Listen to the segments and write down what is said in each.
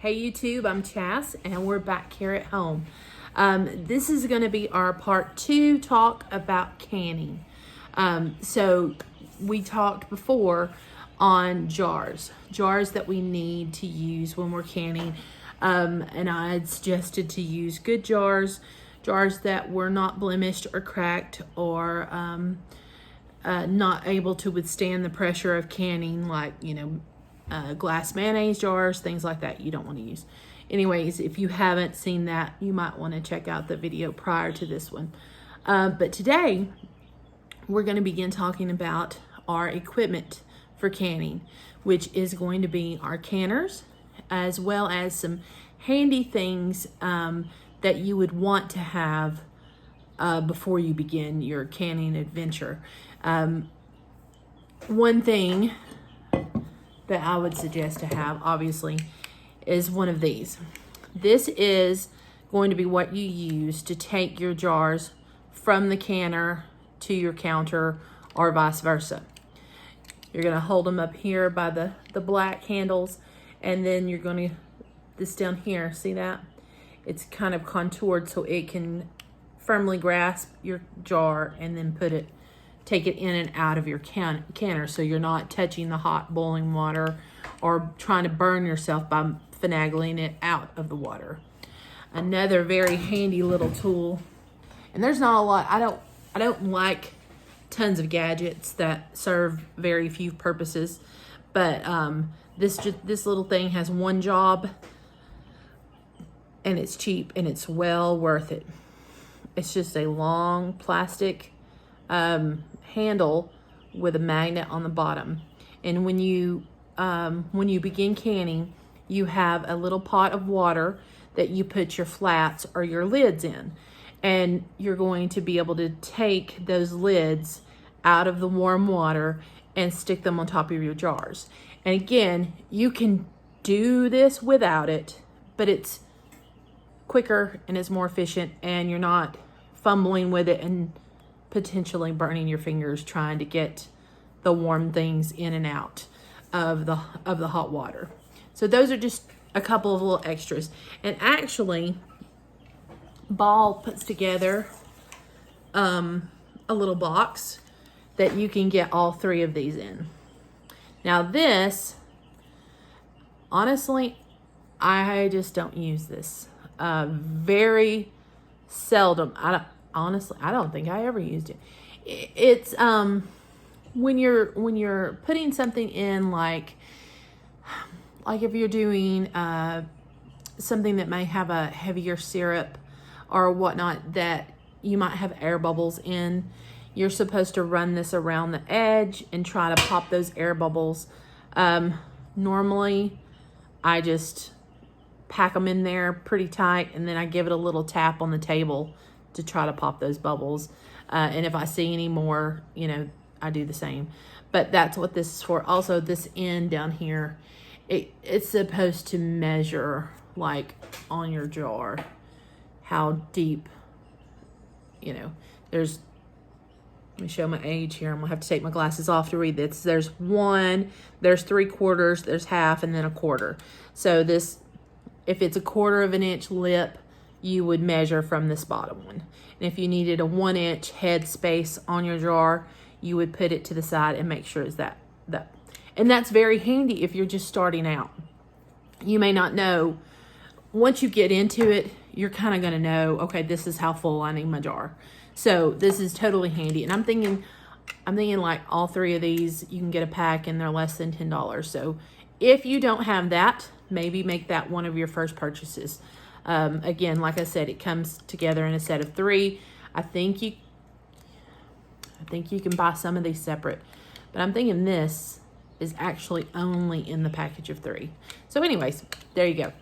Hey YouTube, I'm Chas and we're back here at home. This is going to be our part 2 talk about canning. So we talked before on jars that we need to use when we're canning. And I had suggested to use good jars that were not blemished or cracked or not able to withstand the pressure of canning, like, glass mayonnaise jars, things like that you don't want to use. Anyways, if you haven't seen that, you might want to check out the video prior to this one. But today, we're going to begin talking about our equipment for canning, which is going to be our canners, as well as some handy things that you would want to have before you begin your canning adventure. One thing that I would suggest to have, obviously, is one of these. This is going to be what you use to take your jars from the canner to your counter or vice versa. You're going to hold them up here by the black handles, and then you're going to, this down here, see that? It's kind of contoured so it can firmly grasp your jar and then take it in and out of your canner, so you're not touching the hot boiling water or trying to burn yourself by finagling it out of the water. Another very handy little tool, and there's not a lot. I don't like tons of gadgets that serve very few purposes, but this little thing has one job, and it's cheap and it's well worth it. It's just a long plastic handle with a magnet on the bottom, and when you begin canning, you have a little pot of water that you put your flats or your lids in, and you're going to be able to take those lids out of the warm water and stick them on top of your jars. And again, you can do this without it, but it's quicker and it's more efficient, and you're not fumbling with it and potentially burning your fingers trying to get the warm things in and out of the hot water. So those are just a couple of little extras. And actually, Ball puts together a little box that you can get all 3 of these in. Now this, honestly, I just don't use this. Very seldom. Honestly, I don't think I ever used it. It's when you're putting something in, like if you're doing something that may have a heavier syrup or whatnot that you might have air bubbles in, you're supposed to run this around the edge and try to pop those air bubbles. Normally, I just pack them in there pretty tight, and then I give it a little tap on the table to try to pop those bubbles. And if I see any more, I do the same. But that's what this is for. Also, this end down here, it's supposed to measure, like on your jar, how deep, there's, let me show my age here. I'm gonna have to take my glasses off to read this. There's 1, there's 3/4, there's half, and then a quarter. So this, if it's a 1/4 of an inch lip, you would measure from this bottom one. And if you needed a 1 inch head space on your jar, you would put it to the side and make sure it's that. And that's very handy if you're just starting out. You may not know. Once you get into it, you're kind of going to know, okay, this is how full I need my jar. So this is totally handy. And I'm thinking like all 3 of these, you can get a pack and they're less than $10. So if you don't have that, maybe make that one of your first purchases. Again, like I said, it comes together in a set of 3. I think you can buy some of these separate, but I'm thinking this is actually only in the package of 3. So anyways, there you go.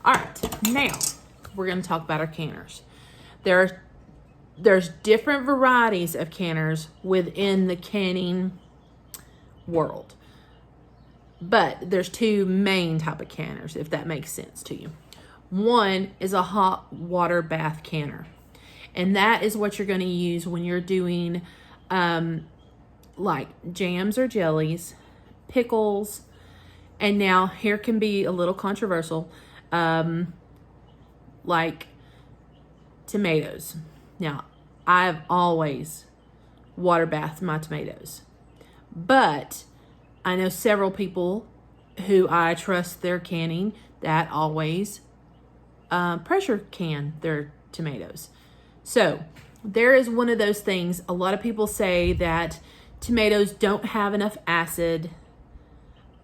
All right, now we're going to talk about our canners. There's different varieties of canners within the canning world, but there's 2 main type of canners, if that makes sense to you. One is a hot water bath canner, and that is what you're going to use when you're doing like jams or jellies, pickles, and now here can be a little controversial. like tomatoes. Now, I've always water bathed my tomatoes, but I know several people who I trust their canning that always pressure can their tomatoes. So there is one of those things. A lot of people say that tomatoes don't have enough acid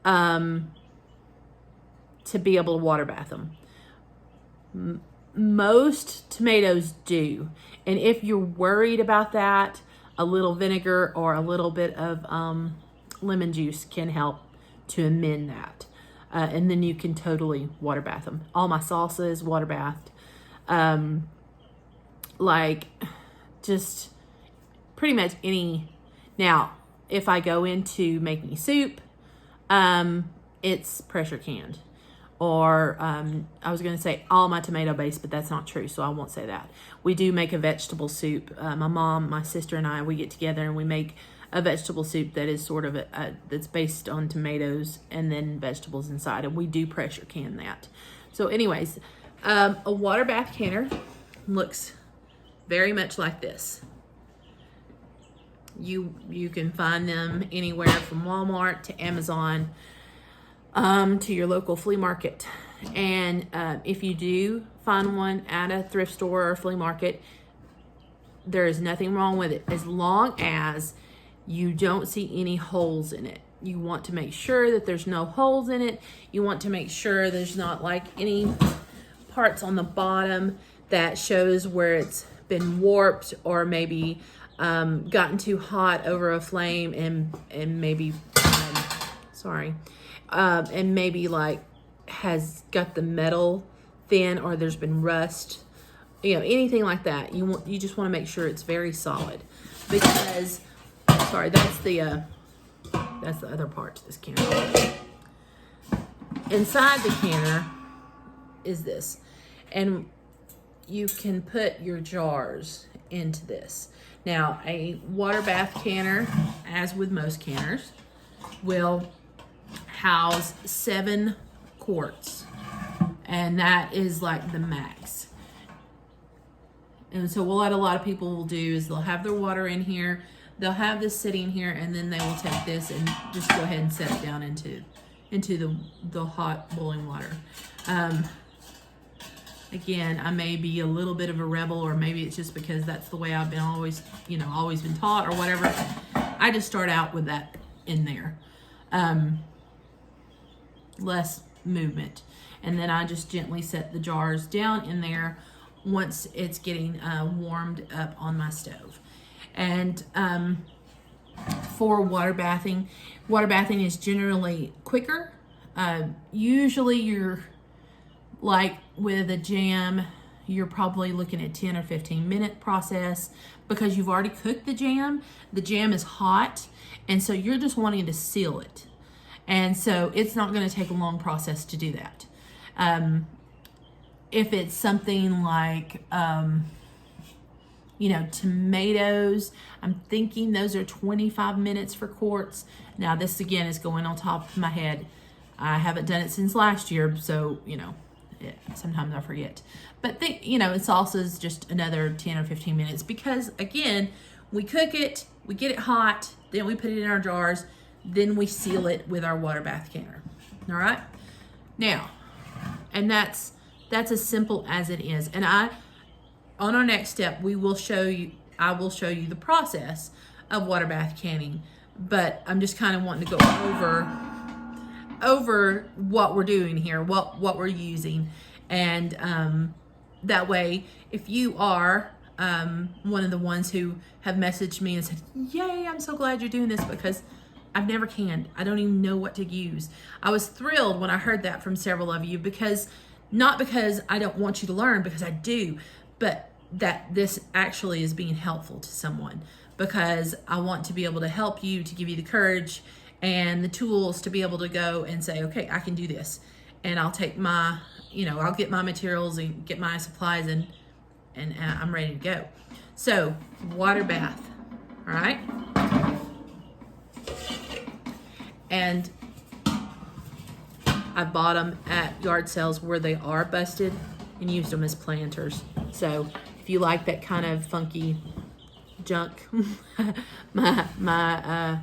to be able to water bath them. Most tomatoes do. And if you're worried about that, a little vinegar or a little bit of lemon juice can help to amend that. And then you can totally water bath them. All my salsa is water bathed. Like just pretty much any. Now, if I go into making soup, it's pressure canned. Or I was going to say all my tomato base, but that's not true, so I won't say that. We do make a vegetable soup. My mom, my sister, and I, we get together and we make a vegetable soup that is sort of that's based on tomatoes and then vegetables inside, and we do pressure can that. So anyways, a water bath canner looks very much like this. You can find them anywhere from Walmart to Amazon, to your local flea market. And if you do find one at a thrift store or flea market, there is nothing wrong with it as long as you don't see any holes in it. You want to make sure that there's no holes in it. You want to make sure there's not like any parts on the bottom that shows where it's been warped or maybe gotten too hot over a flame and maybe and maybe like has got the metal thin, or there's been rust, anything like that. You just want to make sure it's very solid, because that's the other part to this canner. Inside the canner is this, and you can put your jars into this. Now, a water bath canner, as with most canners, will house 7 quarts, and that is like the max. And so what a lot of people will do is they'll have their water in here, they'll have this sitting here, and then they will take this and just go ahead and set it down into the hot boiling water. Again, I may be a little bit of a rebel, or maybe it's just because that's the way I've been always been taught or whatever. I just start out with that in there. Less movement. And then I just gently set the jars down in there once it's getting warmed up on my stove. And for water bathing is generally quicker. Usually you're like with a jam, you're probably looking at 10 or 15 minute process, because you've already cooked the jam. The jam is hot, and so you're just wanting to seal it. And so it's not going to take a long process to do that. If it's something like, tomatoes, I'm thinking those are 25 minutes for quarts. Now this again is going on top of my head. I haven't done it since last year, so, sometimes I forget. But salsa is just another 10 or 15 minutes, because again, we cook it, we get it hot, then we put it in our jars, then we seal it with our water bath canner. All right. Now, and that's as simple as it is. And on our next step, I will show you the process of water bath canning, but I'm just kind of wanting to go over what we're doing here, what we're using. And that way, if you are one of the ones who have messaged me and said, yay, I'm so glad you're doing this, because I've never canned. I don't even know what to use. I was thrilled when I heard that from several of you, not because I don't want you to learn, because I do, but that this actually is being helpful to someone, because I want to be able to help you, to give you the courage and the tools to be able to go and say, okay, I can do this. And I'll take my, I'll get my materials and get my supplies and I'm ready to go. So, water bath, all right? I bought them at yard sales where they are busted and used them as planters. So if you like that kind of funky junk, my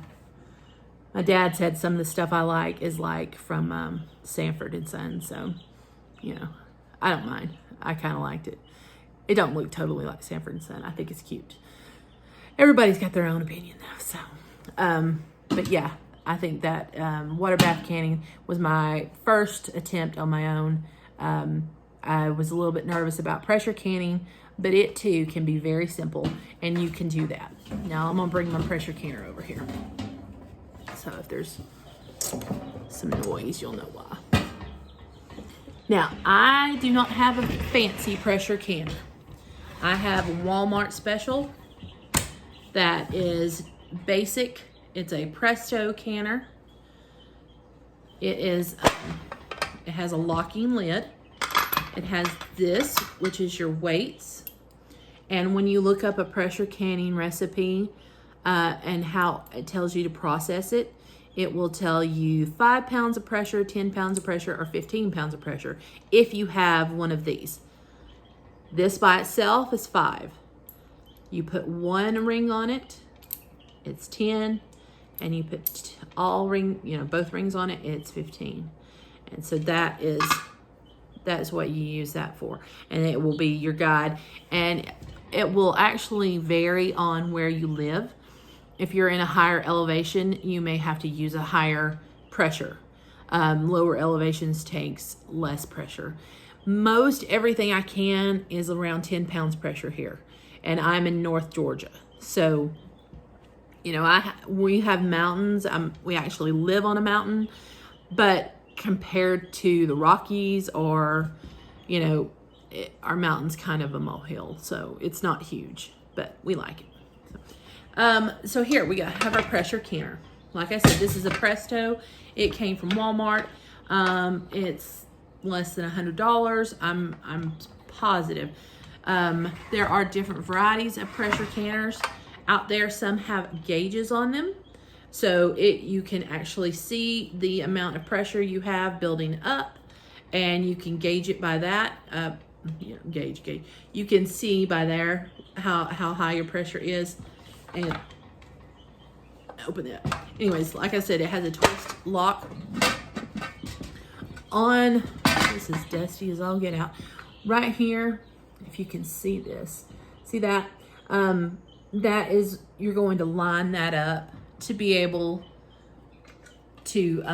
dad said some of the stuff I like is like from Sanford and Son. So, you know, I don't mind. I kind of liked it. It don't look totally like Sanford and Son. I think it's cute. Everybody's got their own opinion though. So, but yeah, I think that water bath canning was my first attempt on my own. I was a little bit nervous about pressure canning, but it too can be very simple and you can do that. Now I'm gonna bring my pressure canner over here. So if there's some noise, you'll know why. Now, I do not have a fancy pressure canner. I have a Walmart special that is basic. It's a Presto canner. It has a locking lid. It has this, which is your weights. And when you look up a pressure canning recipe and how it tells you to process it, it will tell you 5 pounds of pressure, 10 pounds of pressure, or 15 pounds of pressure if you have one of these. This by itself is 5. You put one ring on it, it's 10, and you put all both rings on it, it's 15. And so that is what you use that for. And it will be your guide. And it will actually vary on where you live. If you're in a higher elevation, you may have to use a higher pressure. Lower elevations takes less pressure. Most everything I can is around 10 pounds pressure here. And I'm in North Georgia. So, you know, we have mountains. We actually live on a mountain. But compared to the Rockies or, you know, our mountain's kind of a molehill. So it's not huge, but we like it. So here we have our pressure canner. Like I said, this is a Presto. It came from Walmart. It's less than $100. I'm positive. There are different varieties of pressure canners out there. Some have gauges on them, so you can actually see the amount of pressure you have building up, and you can gauge it by that. Gauge. You can see by there how high your pressure is. And open it. Anyways, like I said, it has a twist lock on. This is dusty as all get out. Right here, if you can see this, see that? That is, you're going to line that up to be able to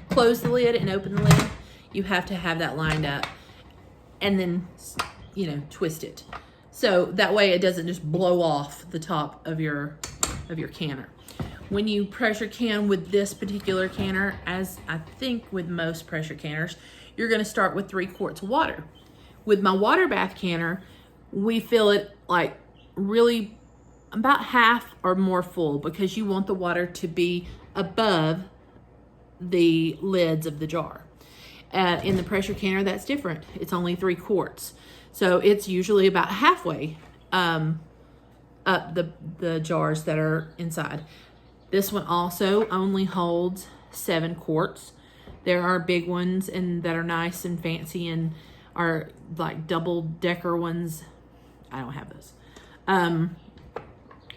close the lid and open the lid. You have to have that lined up and then, you know, twist it. So that way it doesn't just blow off the top of your canner. When you pressure can with this particular canner, as I think with most pressure canners, you're gonna start with 3 quarts of water. With my water bath canner, we fill it like really about half or more full because you want the water to be above the lids of the jar. In the pressure canner, that's different. It's only 3 quarts. So it's usually about halfway up the jars that are inside. This one also only holds 7 quarts. There are big ones and that are nice and fancy and are like double-decker ones. I don't have those.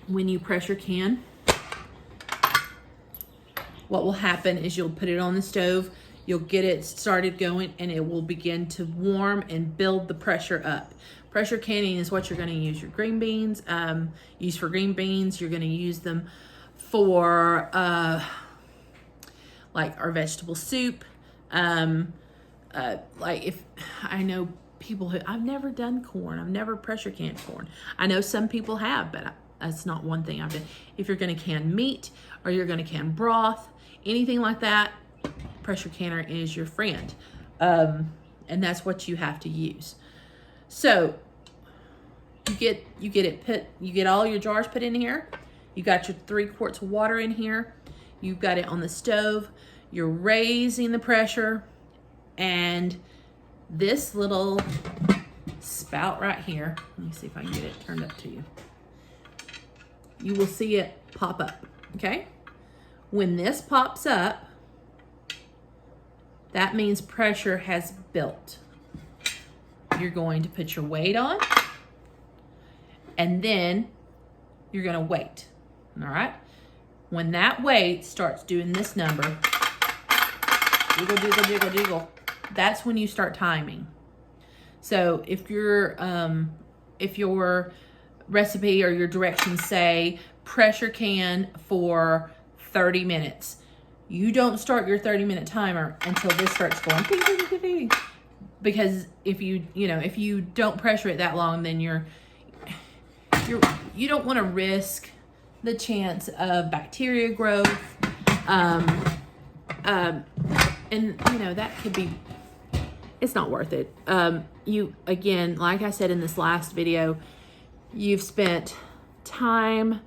When you pressure can, what will happen is you'll put it on the stove. You'll get it started going and it will begin to warm and build the pressure up. Pressure canning is what you're gonna use your green beans, use for green beans. You're gonna use them for like our vegetable soup. Like if I know people who, I've never done corn. I've never pressure canned corn. I know some people have, but that's not one thing I've done. If you're gonna can meat or you're gonna can broth, anything like that, pressure canner is your friend. And that's what you have to use. So you get all your jars put in here. You got your 3 quarts of water in here. You've got it on the stove. You're raising the pressure, and this little spout right here, let me see if I can get it turned up to you. You will see it pop up, okay? When this pops up, That means pressure has built. You're going to put your weight on, and then you're going to wait. All right? When that weight starts doing this number, jiggle, jiggle, jiggle, jiggle, that's when you start timing. So if your recipe or your directions say pressure can for 30 minutes, you don't start your 30-minute timer until this starts going ding, ding, ding, ding. Because if you don't pressure it that long, then you don't want to risk the chance of bacteria growth, and that could be, it's not worth it. You, again, like I said in this last video, you've spent time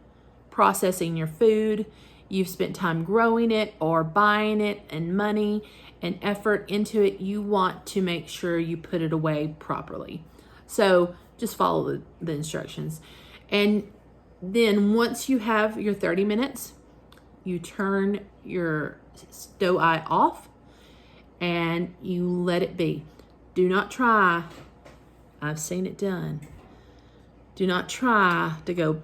processing your food, you've spent time growing it or buying it, and money and effort into it. You want to make sure you put it away properly. So just follow the instructions. And then once you have your 30 minutes, you turn your stove eye off and you let it be. Do not try, I've seen it done, do not try to go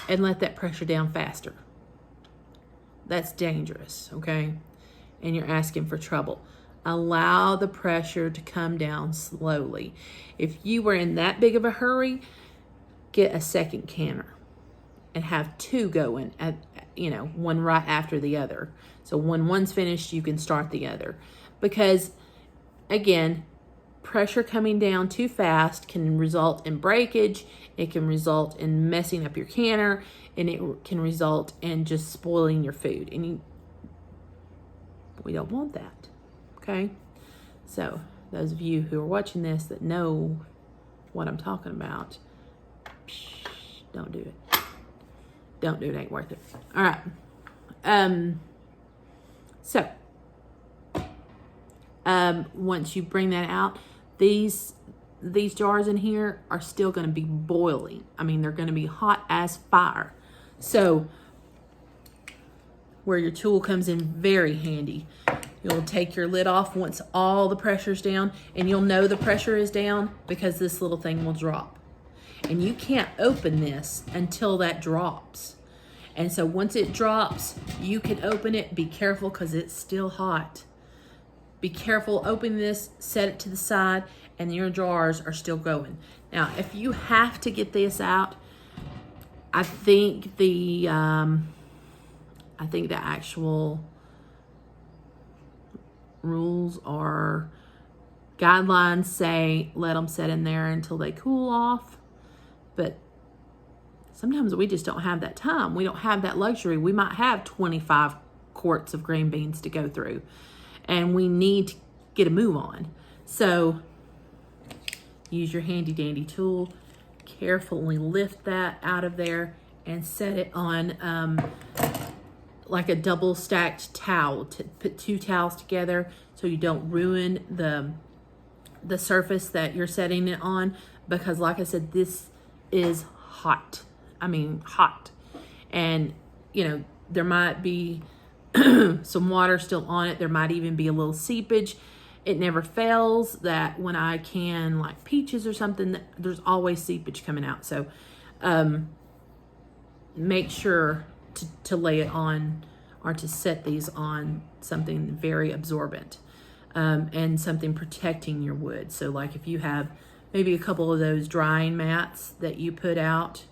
and let that pressure down faster. That's dangerous, okay? And you're asking for trouble. Allow the pressure to come down slowly. If you were in that big of a hurry, get a second canner and have two going at, one right after the other. So when one's finished, you can start the other. Because again, pressure coming down too fast can result in breakage. It can result in messing up your canner, and it can result in just spoiling your food. And we don't want that, okay? So those of you who are watching this that know what I'm talking about, don't do it. Don't do it, ain't worth it. All right. Once you bring that out, these jars in here are still going to be boiling. I mean, they're going to be hot as fire. So where your tool comes in very handy, you'll take your lid off once all the pressure's down, and you'll know the pressure is down because this little thing will drop. And you can't open this until that drops. And so once it drops, you can open it. Be careful because it's still hot. Be careful, open this, set it to the side, and your jars are still going. Now, if you have to get this out, I think the actual rules or guidelines say let them set in there until they cool off. But sometimes we just don't have that time. We don't have that luxury. We might have 25 quarts of green beans to go through, and we need to get a move on. So use your handy dandy tool, carefully lift that out of there and set it on like a double stacked towel. To put two towels together so you don't ruin the surface that you're setting it on, because like I said, this is hot. I mean, hot. And, there might be some water still on it. There might even be a little seepage. It never fails that when I can like peaches or something, there's always seepage coming out. So make sure to lay it on or to set these on something very absorbent and something protecting your wood. So like if you have maybe a couple of those drying mats that you put out,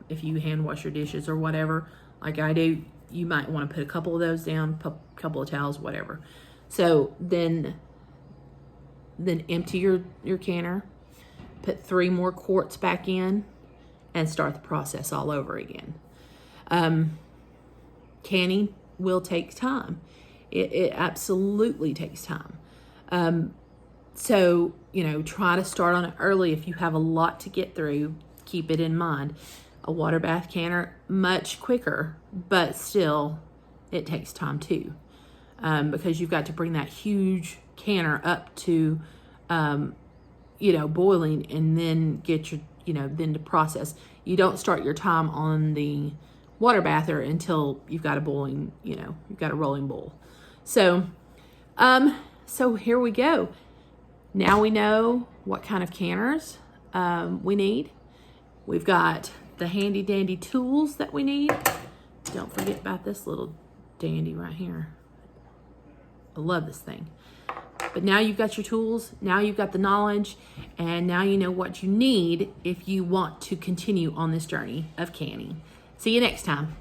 if you hand wash your dishes or whatever, like I do, you might want to put a couple of those down, a couple of towels, whatever. So then empty your canner, put 3 more quarts back in, and start the process all over again. Canning will take time. It absolutely takes time. So, try to start on it early. If you have a lot to get through, keep it in mind. A water bath canner, much quicker, but still, it takes time too. Because you've got to bring that huge canner up to, boiling, and then get your, then to process. You don't start your time on the water bather until you've got a boiling, you've got a rolling boil. So So here we go. Now we know what kind of canners we need. We've got the handy dandy tools that we need. Don't forget about this little dandy right here. I love this thing. But now you've got your tools, now you've got the knowledge, and now you know what you need if you want to continue on this journey of canning. See you next time.